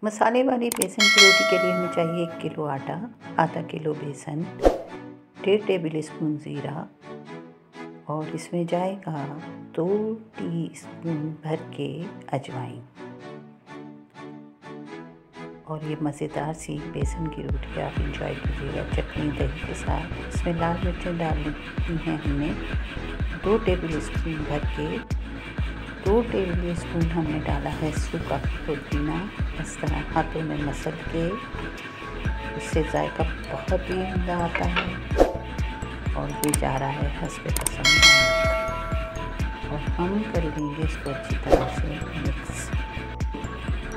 मसाले वाली बेसन की रोटी के लिए हमें चाहिए 1 किलो आटा, आधा किलो बेसन, 1.5 टेबल स्पून ज़ीरा और इसमें जाएगा 2 टीस्पून भर के अजवाइन। और ये मज़ेदार सी बेसन की रोटी आप इंजॉय कीजिएगा चटनी दही के साथ। इसमें लाल मिर्चें डालनी हैं हमने 2 टेबल स्पून भर के। 2 टेबल स्पून हमने डाला है सूखा पुदीना। इस तरह हाथों में मसल के, इससे जायका बहुत ही उम्दा आता है। और ये जा रहा है हस्बे पसंद नमक और हम कर लेंगे इसको अच्छी तरह से मिक्स।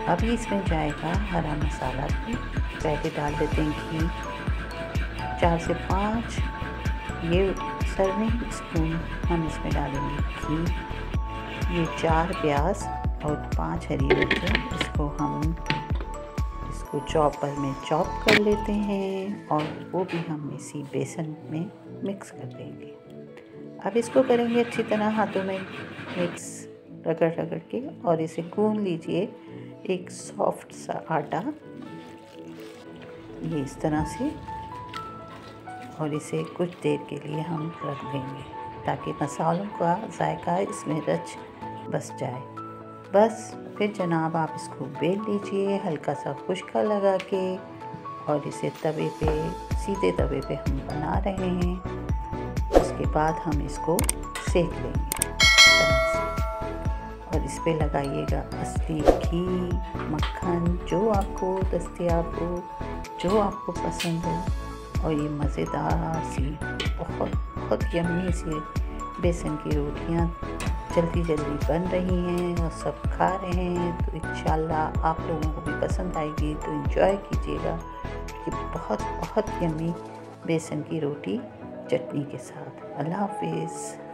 अभी इसमें जाएगा हरा मसाला भी। पहले डाल देते हैं घी, 4 से 5 ये सर्विंग स्पून हम इसमें डालेंगे घी। ये 4 प्याज और 5 हरी मिर्चें, इसको चॉपर में चॉप कर लेते हैं और वो भी हम इसी बेसन में मिक्स कर देंगे। अब इसको करेंगे अच्छी तरह हाथों में मिक्स रगड़ रगड़ के और इसे गूंद लीजिए एक सॉफ्ट सा आटा, ये इस तरह से। और इसे कुछ देर के लिए हम रख देंगे ताकि मसालों का जायका इसमें रच बस जाए। बस फिर जनाब आप इसको बेल लीजिए हल्का सा खुश्का लगा के और इसे तवे पे, सीधे तवे पे हम बना रहे हैं। उसके बाद हम इसको सेक लेंगे इस तरह से। और इस पे लगाइएगा असली घी, मक्खन, जो आपको दस्तयाब हो, जो आपको पसंद हो। और ये मज़ेदार सी बहुत यम्मी सी बेसन की रोटियां जल्दी बन रही हैं और सब खा रहे हैं। तो इंशाल्लाह आप लोगों को भी पसंद आएगी, तो एंजॉय कीजिएगा। ये बहुत यम्मी बेसन की रोटी चटनी के साथ। अल्लाह हाफिज़।